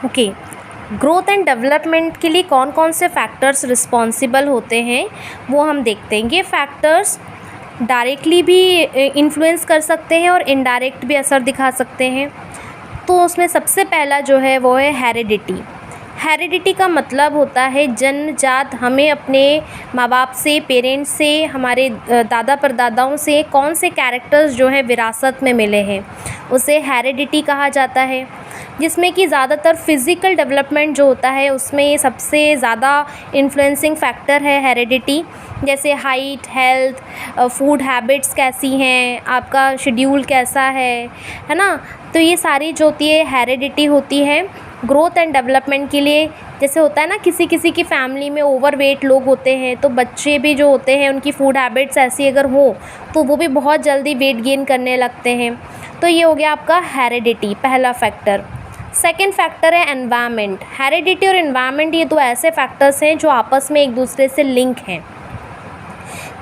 Okay, growth and development के लिए कौन कौन से फैक्टर्स रिस्पॉन्सिबल होते हैं वो हम देखते हैं। ये फैक्टर्स डायरेक्टली भी इन्फ्लुएंस कर सकते हैं और इनडायरेक्ट भी असर दिखा सकते हैं। तो उसमें सबसे पहला जो है वो है हेरिडिटी। हेरिडिटी का मतलब होता है जन्मजात, हमें अपने माँ बाप से, पेरेंट्स से, हमारे दादा परदादाओं से कौन से कैरेक्टर्स जो हैं विरासत में मिले हैं, उसे हेरिडिटी कहा जाता है। जिसमें कि ज़्यादातर फिज़िकल डेवलपमेंट जो होता है उसमें सबसे ज़्यादा इन्फ्लुएंसिंग फैक्टर है हेरिडिटी। जैसे हाइट, हेल्थ, फूड हैबिट्स कैसी हैं, आपका शेड्यूल कैसा है ना। तो ये सारी जो होती है हेरिडिटी होती है ग्रोथ एंड डेवलपमेंट के लिए। जैसे होता है ना, किसी किसी की फैमिली में ओवरवेट लोग होते हैं, तो बच्चे भी जो होते हैं उनकी फूड हैबिट्स ऐसी अगर हो तो वो भी बहुत जल्दी वेट गेन करने लगते हैं। तो ये हो गया आपका हेरिडिटी, पहला फैक्टर। सेकेंड फैक्टर है एनवायरनमेंट। हेरिडिटी और एनवायरनमेंट ये दो ऐसे फैक्टर्स हैं जो आपस में एक दूसरे से लिंक हैं।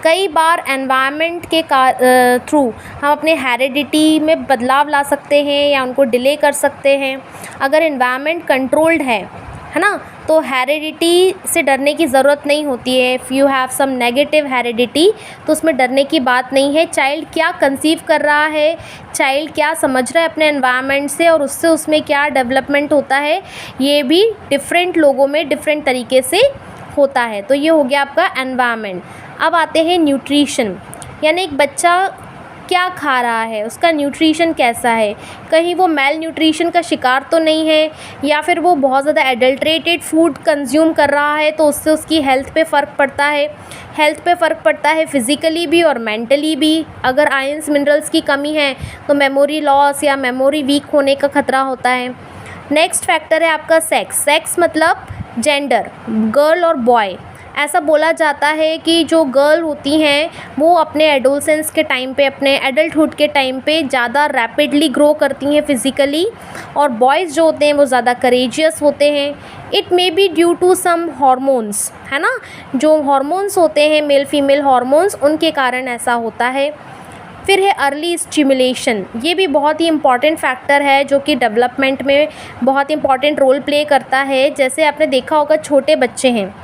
कई बार एनवायरनमेंट के थ्रू हम अपने हेरिडिटी में बदलाव ला सकते हैं या उनको डिले कर सकते हैं। अगर एनवायरनमेंट कंट्रोल्ड है ना, तो हेरिडिटी से डरने की ज़रूरत नहीं होती है। If you have some negative heredity तो उसमें डरने की बात नहीं है। चाइल्ड क्या कंसीव कर रहा है, चाइल्ड क्या समझ रहा है अपने एनवायरनमेंट से और उससे उसमें क्या डेवलपमेंट होता है, ये भी डिफरेंट लोगों में डिफरेंट तरीके से होता है। तो ये हो गया आपका एनवायरनमेंट। अब आते हैं न्यूट्रिशन, यानी एक बच्चा क्या खा रहा है, उसका न्यूट्रिशन कैसा है, कहीं वो मेल न्यूट्रिशन का शिकार तो नहीं है, या फिर वो बहुत ज़्यादा एडल्ट्रेटेड फूड कंज्यूम कर रहा है तो उससे उसकी हेल्थ पे फ़र्क पड़ता है। हेल्थ पे फ़र्क पड़ता है फिज़िकली भी और मेंटली भी। अगर आयंस मिनरल्स की कमी है तो मेमोरी लॉस या मेमोरी वीक होने का ख़तरा होता है। नेक्स्ट फैक्टर है आपका सेक्स। सेक्स मतलब जेंडर, गर्ल और बॉय। ऐसा बोला जाता है कि जो गर्ल होती हैं वो अपने एडोलसेंस के टाइम पे, अपने एडल्टहुड के टाइम पे ज़्यादा रैपिडली ग्रो करती हैं फिज़िकली, और बॉयज़ जो होते हैं वो ज़्यादा करेजियस होते हैं। It may be due to some hormones, है ना, जो हॉर्मोन्स होते हैं मेल फीमेल हॉर्मोन्स, उनके कारण ऐसा होता है। फिर है अर्ली स्टिमुलेशन। ये भी बहुत ही इम्पॉर्टेंट फैक्टर है जो कि डेवलपमेंट में बहुत इंपॉर्टेंट रोल प्ले करता है। जैसे आपने देखा होगा छोटे बच्चे हैं,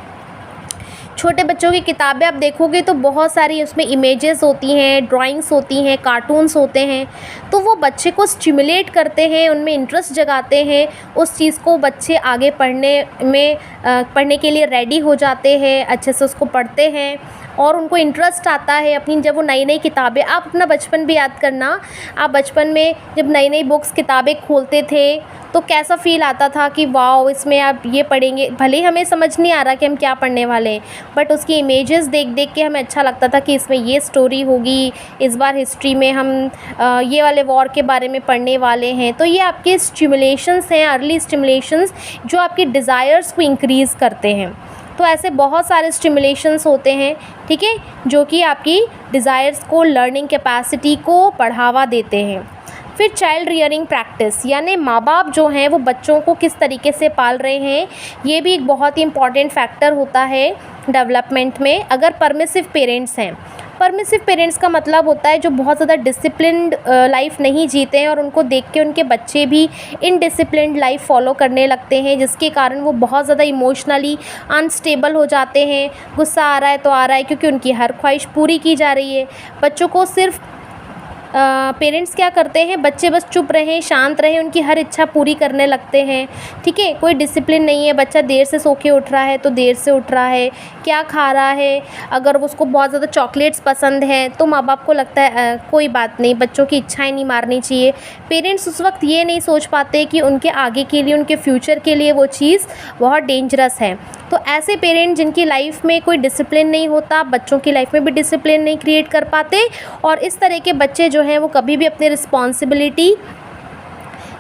छोटे बच्चों की किताबें आप देखोगे तो बहुत सारी उसमें इमेजेस होती हैं, ड्राइंग्स होती हैं, कार्टून्स होते हैं। तो वो बच्चे को स्टिमुलेट करते हैं, उनमें इंटरेस्ट जगाते हैं, उस चीज़ को बच्चे आगे पढ़ने के लिए रेडी हो जाते हैं, अच्छे से उसको पढ़ते हैं और उनको इंटरेस्ट आता है अपनी। जब वो नई नई किताबें, आप अपना बचपन भी याद करना, आप बचपन में जब नई नई बुक्स किताबें खोलते थे तो कैसा फ़ील आता था कि वाओ, इसमें आप ये पढ़ेंगे। भले ही हमें समझ नहीं आ रहा कि हम क्या पढ़ने वाले हैं, बट उसकी इमेजेस देख देख के हमें अच्छा लगता था कि इसमें ये स्टोरी होगी, इस बार हिस्ट्री में हम ये वाले वॉर के बारे में पढ़ने वाले हैं। तो ये आपके स्टिमुलेशंस हैं, अर्ली स्टिमुलेशंस, जो आपकी डिज़ायर्स को इंक्रीज़ करते हैं। तो ऐसे बहुत सारे स्टिमुलेशंस होते हैं, ठीक है, जो कि आपकी डिज़ायर्स को, लर्निंग कैपेसिटी को बढ़ावा देते हैं। फिर चाइल्ड रियरिंग प्रैक्टिस, यानी माँ बाप जो हैं वो बच्चों को किस तरीके से पाल रहे हैं, ये भी एक बहुत ही इम्पॉर्टेंट फैक्टर होता है डेवलपमेंट में। अगर परमिसिव पेरेंट्स हैं, परमिसिव पेरेंट्स का मतलब होता है जो बहुत ज़्यादा डिसिप्लिन्ड लाइफ नहीं जीते हैं और उनको देख के उनके बच्चे भी इनडिसिप्लिन्ड लाइफ फॉलो करने लगते हैं, जिसके कारण वो बहुत ज़्यादा इमोशनली अनस्टेबल हो जाते हैं। गुस्सा आ रहा है तो आ रहा है क्योंकि उनकी हर ख्वाहिश पूरी की जा रही है। बच्चों को सिर्फ पेरेंट्स क्या करते हैं, बच्चे बस चुप रहें, शांत रहें, उनकी हर इच्छा पूरी करने लगते हैं, ठीक है। कोई डिसिप्लिन नहीं है, बच्चा देर से सो के उठ रहा है तो देर से उठ रहा है, क्या खा रहा है, अगर उसको बहुत ज़्यादा चॉकलेट्स पसंद हैं तो माँ बाप को लगता है कोई बात नहीं, बच्चों की इच्छाएं नहीं मारनी चाहिए। पेरेंट्स उस वक्त ये नहीं सोच पाते कि उनके आगे के लिए, उनके फ्यूचर के लिए वो चीज़ बहुत डेंजरस है। तो ऐसे पेरेंट्स जिनकी लाइफ में कोई डिसिप्लिन नहीं होता, बच्चों की लाइफ में भी डिसिप्लिन नहीं क्रिएट कर पाते, और इस तरह के बच्चे जो हैं वो कभी भी अपनी रिस्पॉन्सिबिलिटी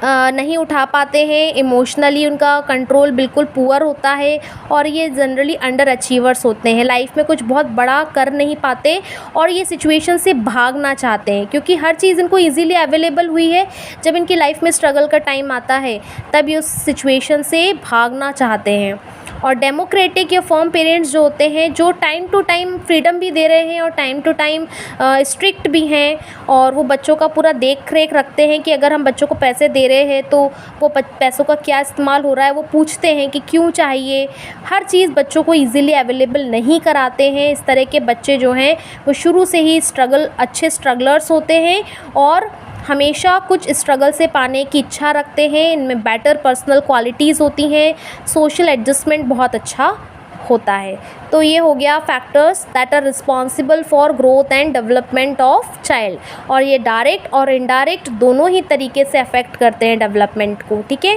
नहीं उठा पाते हैं। इमोशनली उनका कंट्रोल बिल्कुल पुअर होता है और ये जनरली अंडर अचीवर्स होते हैं, लाइफ में कुछ बहुत बड़ा कर नहीं पाते और ये सिचुएशन से भागना चाहते हैं, क्योंकि हर चीज़ इनको इजीली अवेलेबल हुई है। जब इनकी लाइफ में स्ट्रगल का टाइम आता है तब ये उस सिचुएशन से भागना चाहते हैं। और डेमोक्रेटिक या फर्म पेरेंट्स जो होते हैं, जो टाइम टू टाइम फ्रीडम भी दे रहे हैं और टाइम टू टाइम स्ट्रिक्ट भी हैं, और वो बच्चों का पूरा देख रेख रखते हैं कि अगर हम बच्चों को पैसे दे रहे हैं तो वो पैसों का क्या इस्तेमाल हो रहा है वो पूछते हैं कि क्यों चाहिए। हर चीज़ बच्चों को ईज़िली अवेलेबल नहीं कराते हैं। इस तरह के बच्चे जो हैं वो शुरू से ही अच्छे स्ट्रगलर्स होते हैं और हमेशा कुछ स्ट्रगल से पाने की इच्छा रखते हैं। इनमें बेटर पर्सनल क्वालिटीज़ होती हैं, सोशल एडजस्टमेंट बहुत अच्छा होता है। तो ये हो गया factors that are responsible for growth and development of child. और ये डायरेक्ट और इनडायरेक्ट दोनों ही तरीके से अफेक्ट करते हैं डेवलपमेंट को, ठीक है।